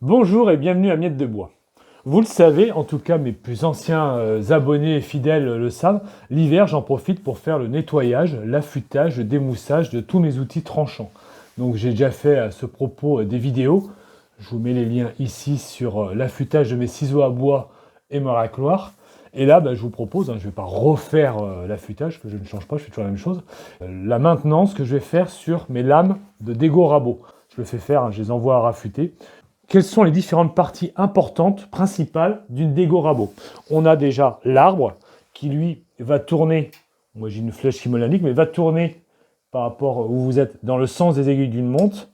Bonjour et bienvenue à Miettes de Bois. Vous le savez, en tout cas mes plus anciens abonnés et fidèles le savent, l'hiver j'en profite pour faire le nettoyage, l'affûtage, le démoussage de tous mes outils tranchants. Donc j'ai déjà fait à ce propos des vidéos, je vous mets les liens ici sur l'affûtage de mes ciseaux à bois et ma racloire. Et là, je vous propose, je ne vais pas refaire l'affûtage, que je ne change pas, je fais toujours la même chose, la maintenance que je vais faire sur mes lames de dégo rabot. Je le fais faire, je les envoie à raffûter. Quelles sont les différentes parties importantes, principales d'une dégo rabot? On a déjà l'arbre qui, lui, va tourner, moi j'ai une flèche qui me l'indique, mais va tourner par rapport où vous êtes dans le sens des aiguilles d'une montre.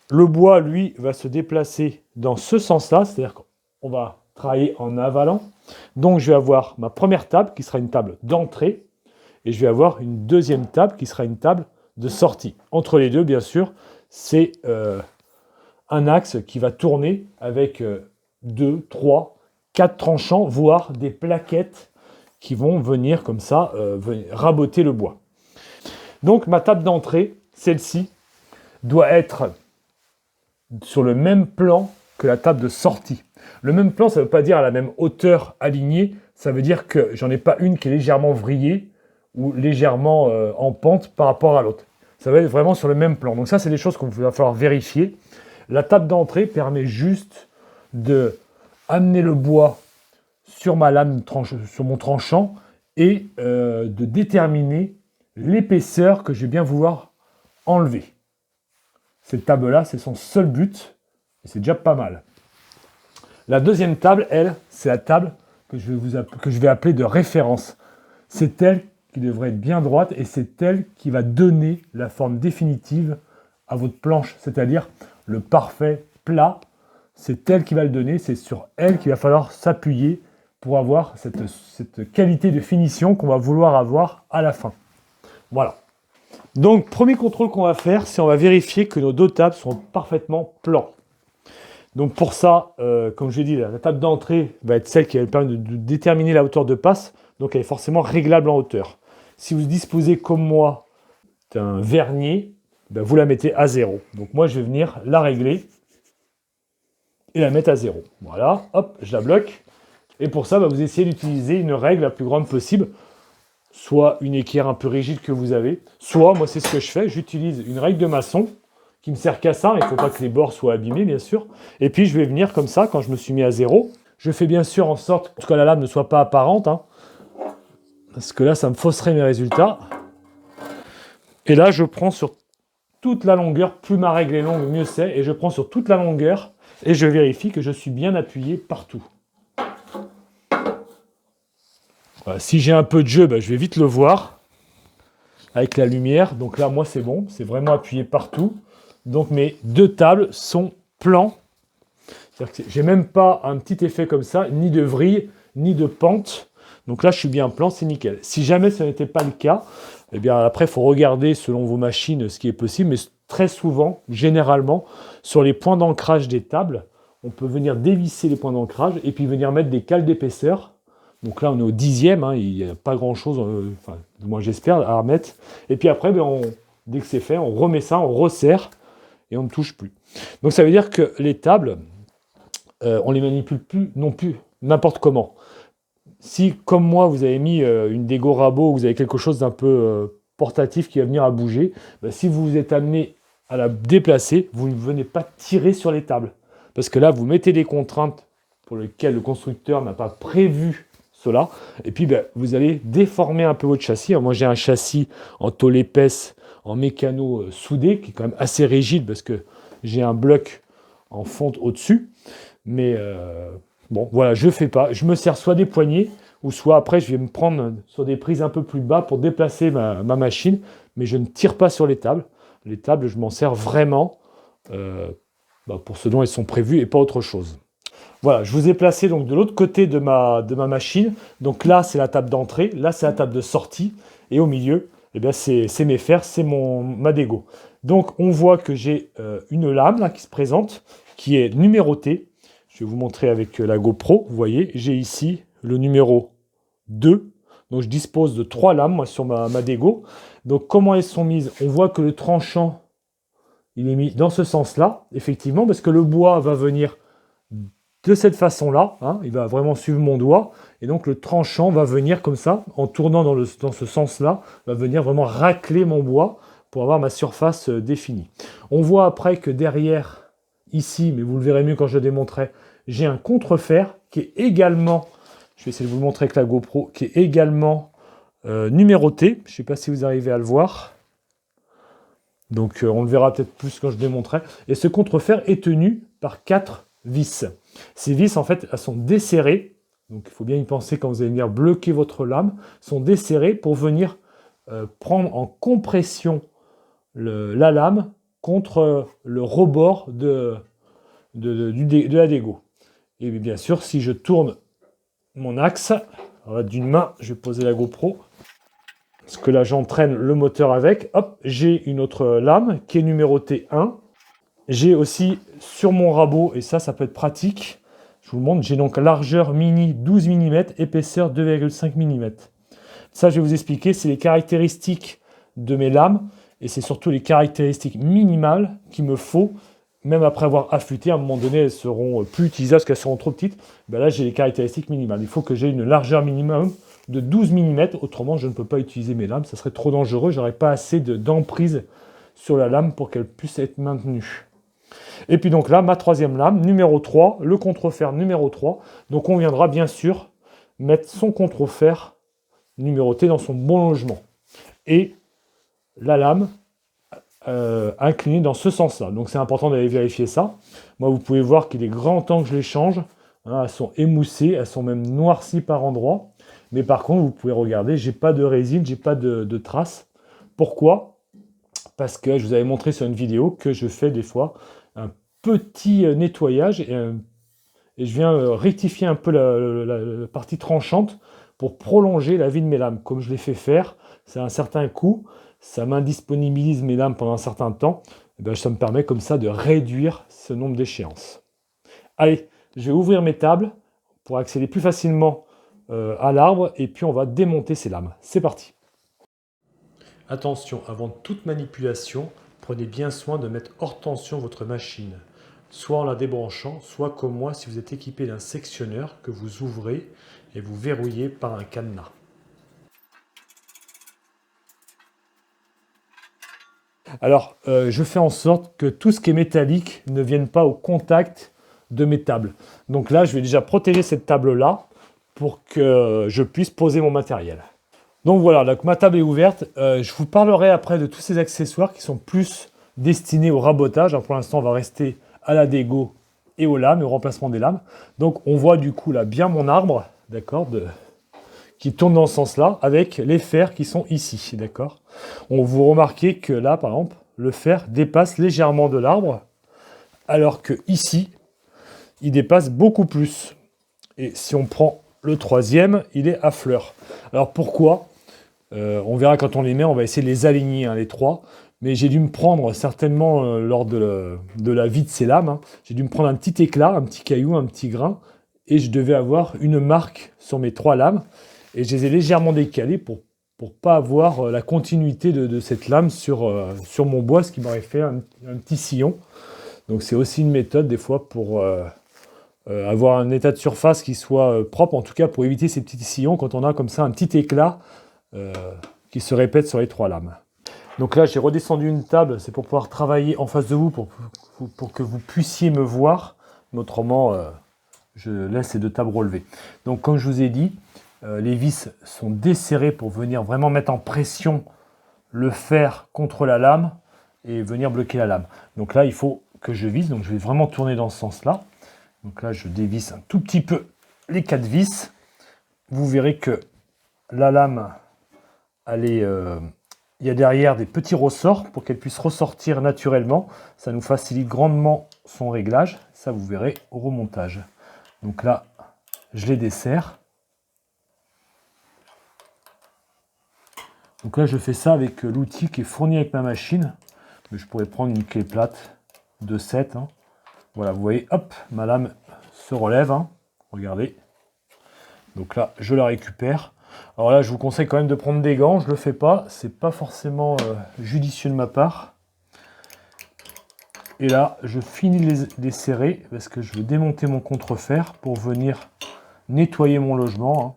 Le bois, lui, va se déplacer dans ce sens-là, c'est-à-dire qu'on va travailler en avalant. Donc je vais avoir ma première table qui sera une table d'entrée et je vais avoir une deuxième table qui sera une table de sortie. Entre les deux, bien sûr, c'est un axe qui va tourner avec 2, 3, 4 tranchants, voire des plaquettes qui vont venir comme ça raboter le bois. Donc ma table d'entrée, celle-ci, doit être sur le même plan que la table de sortie. Le même plan, ça ne veut pas dire à la même hauteur alignée, ça veut dire que j'en ai pas une qui est légèrement vrillée ou légèrement en pente par rapport à l'autre. Ça va être vraiment sur le même plan. Donc ça, c'est des choses qu'il va falloir vérifier. La table d'entrée permet juste de amener le bois sur ma lame, sur mon tranchant et de déterminer l'épaisseur que je vais bien vouloir enlever. Cette table-là, c'est son seul but et c'est déjà pas mal. La deuxième table, elle, c'est la table que je vais appeler de référence. C'est elle qui devrait être bien droite et c'est elle qui va donner la forme définitive à votre planche, c'est-à-dire le parfait plat, c'est elle qui va le donner, c'est sur elle qu'il va falloir s'appuyer pour avoir cette qualité de finition qu'on va vouloir avoir à la fin. Voilà. Donc, premier contrôle qu'on va faire, c'est on va vérifier que nos deux tables sont parfaitement plans. Donc pour ça, comme je l'ai dit, la table d'entrée va être celle qui va permettre de déterminer la hauteur de passe, donc elle est forcément réglable en hauteur. Si vous disposez comme moi d'un vernier, vous la mettez à 0. Donc moi, je vais venir la régler et la mettre à 0. Voilà, hop, je la bloque. Et pour ça, vous essayez d'utiliser une règle la plus grande possible, soit une équerre un peu rigide que vous avez, soit, moi c'est ce que je fais, j'utilise une règle de maçon qui me sert qu'à ça, il ne faut pas que les bords soient abîmés, bien sûr. Et puis je vais venir comme ça, quand je me suis mis à 0, je fais bien sûr en sorte que la lame ne soit pas apparente, parce que là, ça me fausserait mes résultats. Et là, je prends sur toute la longueur, plus ma règle est longue, mieux c'est, et je prends sur toute la longueur, et je vérifie que je suis bien appuyé partout. Voilà, si j'ai un peu de jeu, je vais vite le voir, avec la lumière, donc là, moi, c'est bon, c'est vraiment appuyé partout. Donc mes deux tables sont plans, c'est-à-dire que j'ai même pas un petit effet comme ça, ni de vrille, ni de pente, donc là, je suis bien plan, c'est nickel. Si jamais ce n'était pas le cas, eh bien après, il faut regarder selon vos machines ce qui est possible, mais très souvent, généralement, sur les points d'ancrage des tables, on peut venir dévisser les points d'ancrage et puis venir mettre des cales d'épaisseur. Donc là, on est au 10e, il n'y a pas grand-chose, moi j'espère, à remettre. Et puis après, dès que c'est fait, on remet ça, on resserre et on ne touche plus. Donc ça veut dire que les tables, on les manipule plus non plus n'importe comment. Si, comme moi, vous avez mis une dégo rabot, vous avez quelque chose d'un peu portatif qui va venir à bouger, si vous vous êtes amené à la déplacer, vous ne venez pas tirer sur les tables. Parce que là, vous mettez des contraintes pour lesquelles le constructeur n'a pas prévu cela. Et puis, vous allez déformer un peu votre châssis. Alors, moi, j'ai un châssis en tôle épaisse, en mécano soudé, qui est quand même assez rigide parce que j'ai un bloc en fonte au-dessus. Mais bon, voilà, je ne fais pas. Je me sers soit des poignées, ou soit après, je vais me prendre sur des prises un peu plus bas pour déplacer ma machine. Mais je ne tire pas sur les tables. Les tables, je m'en sers vraiment pour ce dont elles sont prévues et pas autre chose. Voilà, je vous ai placé donc de l'autre côté de ma machine. Donc là, c'est la table d'entrée. Là, c'est la table de sortie. Et au milieu, c'est mes fers, c'est ma dégo. Donc, on voit que j'ai une lame là, qui se présente, qui est numérotée. Je vais vous montrer avec la GoPro. Vous voyez, j'ai ici le numéro 2. Donc, je dispose de 3 lames moi, sur ma dégo. Donc, comment elles sont mises? On voit que le tranchant, il est mis dans ce sens-là, effectivement, parce que le bois va venir de cette façon-là, hein, il va vraiment suivre mon doigt, et donc le tranchant va venir comme ça, en tournant dans ce sens-là, va venir vraiment racler mon bois pour avoir ma surface définie. On voit après que derrière, ici, mais vous le verrez mieux quand je le démontrerai, j'ai un contrefer qui est également, je vais essayer de vous le montrer avec la GoPro, qui est également numéroté. Je ne sais pas si vous arrivez à le voir. Donc on le verra peut-être plus quand je démontrerai. Et ce contrefer est tenu par 4 vis. Ces vis, en fait, elles sont desserrées. Donc il faut bien y penser quand vous allez venir bloquer votre lame. Sont desserrées pour venir prendre en compression la lame contre le rebord de la dégo. Et bien sûr, si je tourne mon axe, d'une main, je vais poser la GoPro, parce que là j'entraîne le moteur avec, hop, j'ai une autre lame qui est numérotée 1. J'ai aussi sur mon rabot, et ça peut être pratique, je vous le montre, j'ai donc largeur mini 12 mm, épaisseur 2,5 mm. Ça, je vais vous expliquer, c'est les caractéristiques de mes lames, et c'est surtout les caractéristiques minimales qu'il me faut, même après avoir affûté, à un moment donné, elles seront plus utilisables parce qu'elles seront trop petites. Ben là, j'ai les caractéristiques minimales. Il faut que j'ai une largeur minimum de 12 mm, autrement, je ne peux pas utiliser mes lames, ça serait trop dangereux, je n'aurais pas assez d'emprise sur la lame pour qu'elle puisse être maintenue. Et puis donc là, ma troisième lame, numéro 3, le contrefer numéro 3. Donc on viendra bien sûr mettre son contrefer numéroté dans son bon logement. Et la lame inclinée dans ce sens-là. Donc c'est important d'aller vérifier ça. Moi, vous pouvez voir qu'il est grand temps que je les change. Hein, elles sont émoussées, elles sont même noircies par endroits. Mais par contre, vous pouvez regarder, j'ai pas de résine, j'ai pas de traces. Pourquoi ? Parce que je vous avais montré sur une vidéo que je fais des fois un petit nettoyage et je viens rectifier un peu la partie tranchante pour prolonger la vie de mes lames. Comme je l'ai fait faire, c'est un certain coût, ça m'indisponibilise mes lames pendant un certain temps, et bien ça me permet comme ça de réduire ce nombre d'échéances. Allez, je vais ouvrir mes tables pour accéder plus facilement à l'arbre et puis on va démonter ces lames. C'est parti. Attention, avant toute manipulation, prenez bien soin de mettre hors tension votre machine, soit en la débranchant, soit comme moi si vous êtes équipé d'un sectionneur que vous ouvrez et vous verrouillez par un cadenas. Alors, je fais en sorte que tout ce qui est métallique ne vienne pas au contact de mes tables. Donc là, je vais déjà protéger cette table-là pour que je puisse poser mon matériel. Donc voilà, donc ma table est ouverte. Je vous parlerai après de tous ces accessoires qui sont plus destinés au rabotage. Alors pour l'instant, on va rester à la dégo et aux lames, au remplacement des lames. Donc on voit du coup là bien mon arbre, d'accord, qui tourne dans ce sens-là, avec les fers qui sont ici, d'accord. Vous remarquez que là, par exemple, le fer dépasse légèrement de l'arbre, alors que ici, il dépasse beaucoup plus. Et si on prend le troisième, il est à fleur. Alors pourquoi ? On verra quand on les met, on va essayer de les aligner, hein, les trois. Mais j'ai dû me prendre certainement, lors de la vie de ces lames, hein, j'ai dû me prendre un petit éclat, un petit caillou, un petit grain, et je devais avoir une marque sur mes trois lames. Et je les ai légèrement décalées pour pas avoir la continuité de cette lame sur mon bois, ce qui m'aurait fait un petit sillon. Donc c'est aussi une méthode des fois pour avoir un état de surface qui soit propre, en tout cas pour éviter ces petits sillons quand on a comme ça un petit éclat qui se répète sur les trois lames. Donc là j'ai redescendu une table, c'est pour pouvoir travailler en face de vous, pour que vous puissiez me voir. Mais autrement, je laisse ces deux tables relevées. Donc comme je vous ai dit, les vis sont desserrées pour venir vraiment mettre en pression le fer contre la lame et venir bloquer la lame. Donc là il faut que je visse, donc je vais vraiment tourner dans ce sens-là. Donc là je dévisse un tout petit peu les 4 vis. Vous verrez que la lame, il y a derrière des petits ressorts pour qu'elle puisse ressortir naturellement. Ça nous facilite grandement son réglage. Ça vous verrez au remontage. Donc là je les desserre. Donc là, je fais ça avec l'outil qui est fourni avec ma machine. Mais je pourrais prendre une clé plate de 7. Hein. Voilà, vous voyez, hop, ma lame se relève. Hein. Regardez. Donc là, je la récupère. Alors là, je vous conseille quand même de prendre des gants. Je ne le fais pas. C'est pas forcément judicieux de ma part. Et là, je finis les serrer parce que je vais démonter mon contrefer pour venir nettoyer mon logement.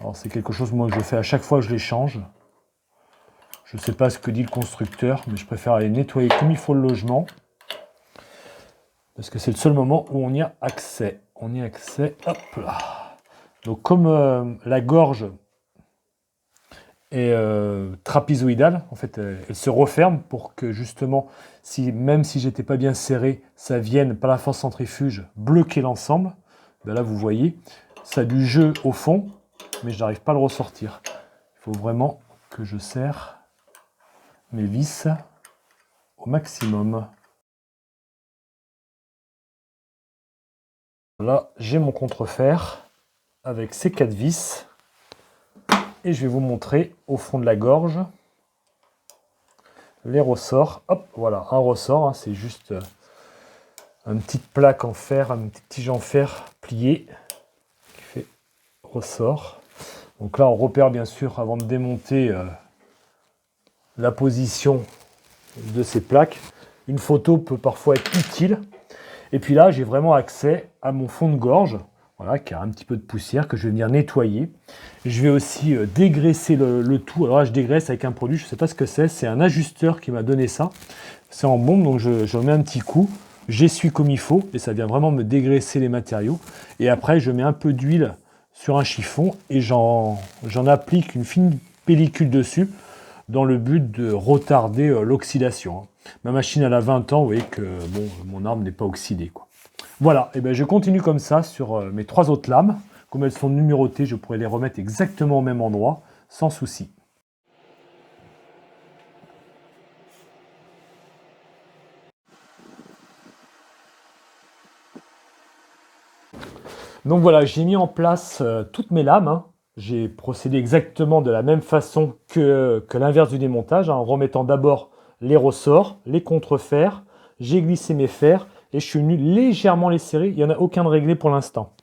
Alors c'est quelque chose moi que je fais à chaque fois que je les change. Je ne sais pas ce que dit le constructeur, mais je préfère aller nettoyer comme il faut le logement. Parce que c'est le seul moment où on y a accès. On y a accès, hop là. Donc comme la gorge est trapézoïdale, en fait, elle se referme pour que justement, même si j'étais pas bien serré, ça vienne par la force centrifuge bloquer l'ensemble. Ben là, vous voyez, ça a du jeu au fond, mais je n'arrive pas à le ressortir. Il faut vraiment que je serre mes vis au maximum. Là, j'ai mon contrefer avec ces 4 vis. Et je vais vous montrer au fond de la gorge les ressorts. Hop, voilà, un ressort, c'est juste une petite plaque en fer, un petit tige en fer plié qui fait ressort. Donc là, on repère bien sûr avant de démonter la position de ces plaques. Une photo peut parfois être utile. Et puis là, j'ai vraiment accès à mon fond de gorge, voilà, qui a un petit peu de poussière que je vais venir nettoyer. Je vais aussi dégraisser le tout. Alors là, je dégraisse avec un produit, je ne sais pas ce que c'est un ajusteur qui m'a donné ça. C'est en bombe, donc je mets un petit coup, j'essuie comme il faut, et ça vient vraiment me dégraisser les matériaux. Et après, je mets un peu d'huile sur un chiffon, et j'en applique une fine pellicule dessus, dans le but de retarder l'oxydation. Ma machine elle a 20 ans, vous voyez que bon, mon arme n'est pas oxydée, quoi. Voilà, et bien je continue comme ça sur mes 3 autres lames. Comme elles sont numérotées, je pourrais les remettre exactement au même endroit, sans souci. Donc voilà, j'ai mis en place toutes mes lames. J'ai procédé exactement de la même façon que l'inverse du démontage, en remettant d'abord les ressorts, les contrefers, j'ai glissé mes fers et je suis venu légèrement les serrer, il n'y en a aucun de réglé pour l'instant.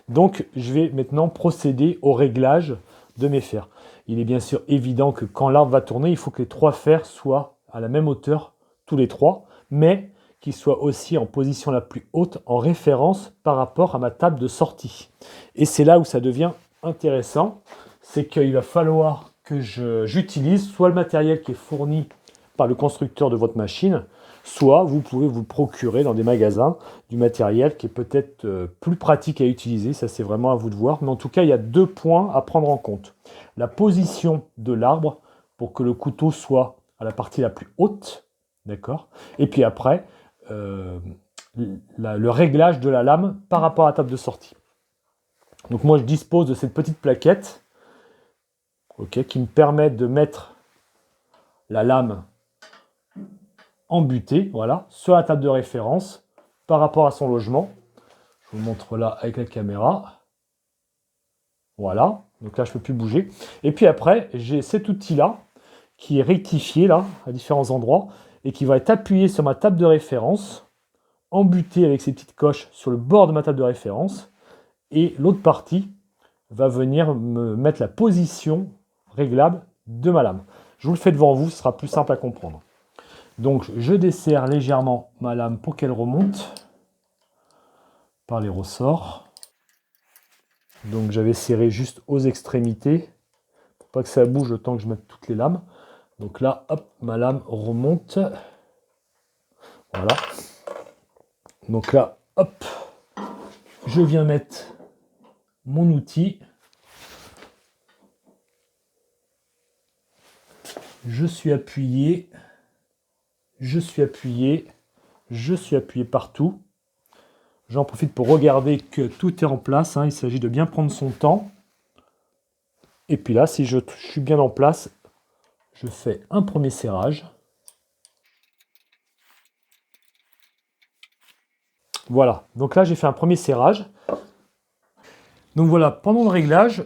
Donc je vais maintenant procéder au réglage de mes fers. Il est bien sûr évident que quand l'arbre va tourner, il faut que les 3 fers soient à la même hauteur, tous les 3, mais qu'ils soient aussi en position la plus haute en référence par rapport à ma table de sortie. Et c'est là où ça devient intéressant, c'est qu'il va falloir que j'utilise soit le matériel qui est fourni par le constructeur de votre machine, soit vous pouvez vous procurer dans des magasins du matériel qui est peut-être plus pratique à utiliser, ça c'est vraiment à vous de voir, mais en tout cas il y a 2 points à prendre en compte. La position de l'arbre pour que le couteau soit à la partie la plus haute, d'accord, et puis après le réglage de la lame par rapport à la table de sortie. Donc moi je dispose de cette petite plaquette, okay, qui me permet de mettre la lame embutée, voilà, sur la table de référence par rapport à son logement. Je vous montre là avec la caméra. Voilà, donc là je ne peux plus bouger. Et puis après, j'ai cet outil-là qui est rectifié là à différents endroits et qui va être appuyé sur ma table de référence, embuté avec ces petites coches sur le bord de ma table de référence. Et l'autre partie va venir me mettre la position réglable de ma lame. Je vous le fais devant vous, ce sera plus simple à comprendre. Donc je desserre légèrement ma lame pour qu'elle remonte par les ressorts. Donc j'avais serré juste aux extrémités pour pas que ça bouge le temps que je mette toutes les lames. Donc là, hop, ma lame remonte. Voilà. Donc là, hop, je viens mettre mon outil. Je suis appuyé partout. J'en profite pour regarder que tout est en place. Il s'agit de bien prendre son temps. Et puis là, si je suis bien en place, je fais un premier serrage. Voilà, donc là j'ai fait un premier serrage. Donc voilà, pendant le réglage,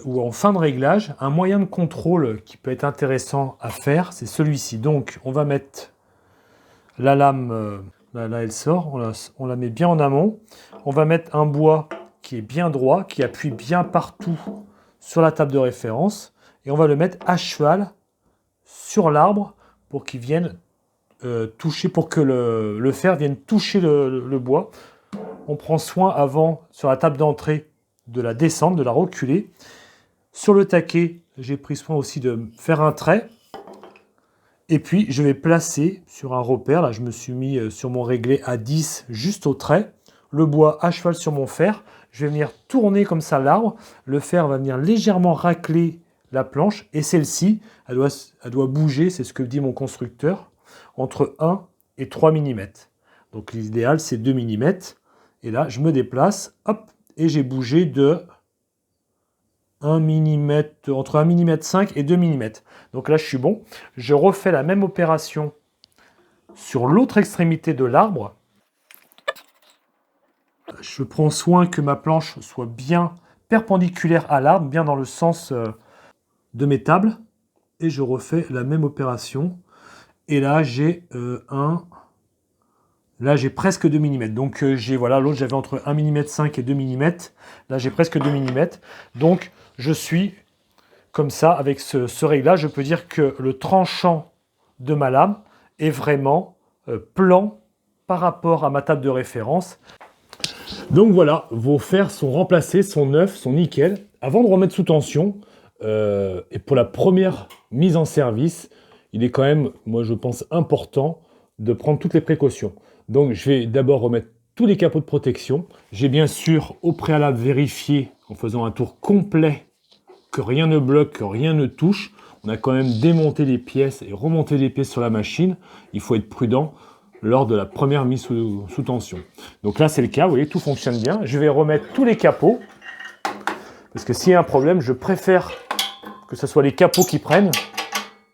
ou en fin de réglage, un moyen de contrôle qui peut être intéressant à faire, c'est celui-ci. Donc on va mettre la lame, là elle sort, on la met bien en amont. On va mettre un bois qui est bien droit, qui appuie bien partout sur la table de référence. Et on va le mettre à cheval sur l'arbre pour qu'il vienne toucher, pour que le fer vienne toucher le bois. On prend soin avant, sur la table d'entrée, de la descendre, de la reculer. Sur le taquet, j'ai pris soin aussi de faire un trait. Et puis, je vais placer sur un repère. Là, je me suis mis sur mon réglé à 10, juste au trait. Le bois à cheval sur mon fer. Je vais venir tourner comme ça l'arbre. Le fer va venir légèrement racler la planche. Et celle-ci, elle doit bouger, c'est ce que dit mon constructeur, entre 1 et 3 mm. Donc, l'idéal, c'est 2 mm. Et là, je me déplace, hop, et j'ai bougé de 1 mm, entre 1 mm 5 et 2 mm. Donc là, je suis bon. Je refais la même opération sur l'autre extrémité de l'arbre. Je prends soin que ma planche soit bien perpendiculaire à l'arbre, bien dans le sens de mes tables. Et je refais la même opération. Et là, j'ai Là, j'ai presque 2 mm. Donc, voilà, l'autre, j'avais entre 1 mm 5 et 2 mm. Là, j'ai presque 2 mm. Donc, je suis comme ça, avec ce réglage. Je peux dire que le tranchant de ma lame est vraiment plan par rapport à ma table de référence. Donc, voilà, vos fers sont remplacés, sont neufs, sont nickel. Avant de remettre sous tension, et pour la première mise en service, il est quand même, moi, je pense, important de prendre toutes les précautions. Donc, je vais d'abord remettre tous les capots de protection. J'ai bien sûr, au préalable, vérifié, en faisant un tour complet, que rien ne bloque, que rien ne touche. On a quand même démonté les pièces et remonté les pièces sur la machine. Il faut être prudent lors de la première mise sous tension. Donc là, c'est le cas, vous voyez, tout fonctionne bien. Je vais remettre tous les capots, parce que s'il y a un problème, je préfère que ce soit les capots qui prennent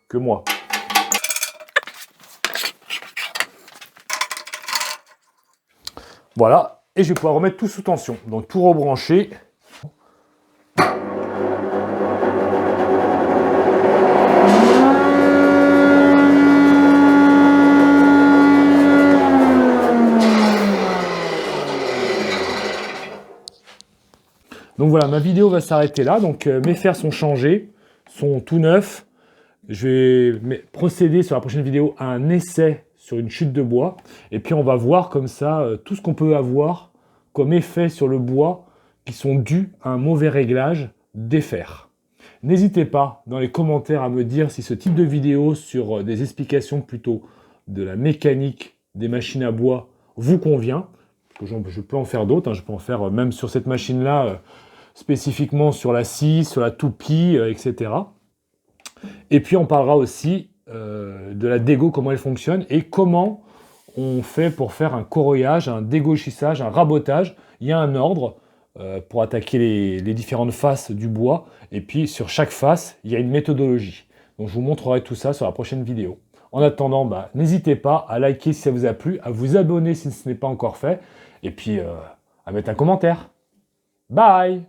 que moi. Voilà, et je vais pouvoir remettre tout sous tension. Donc tout rebrancher. Donc voilà, ma vidéo va s'arrêter là. Donc mes fers sont changés, sont tout neufs. Je vais procéder sur la prochaine vidéo à un essai sur une chute de bois. Et puis on va voir comme ça tout ce qu'on peut avoir comme effet sur le bois qui sont dus à un mauvais réglage des fers. N'hésitez pas dans les commentaires à me dire si ce type de vidéo sur des explications plutôt de la mécanique des machines à bois vous convient. Je peux en faire d'autres, hein. Je peux en faire même sur cette machine-là, spécifiquement sur la scie, sur la toupie, etc. Et puis on parlera aussi de la dégo, comment elle fonctionne et comment on fait pour faire un corroyage, un dégauchissage, un rabotage. Il y a un ordre pour attaquer les différentes faces du bois. Et puis sur chaque face, il y a une méthodologie. Donc je vous montrerai tout ça sur la prochaine vidéo. En attendant, n'hésitez pas à liker si ça vous a plu, à vous abonner si ce n'est pas encore fait, et puis à mettre un commentaire. Bye!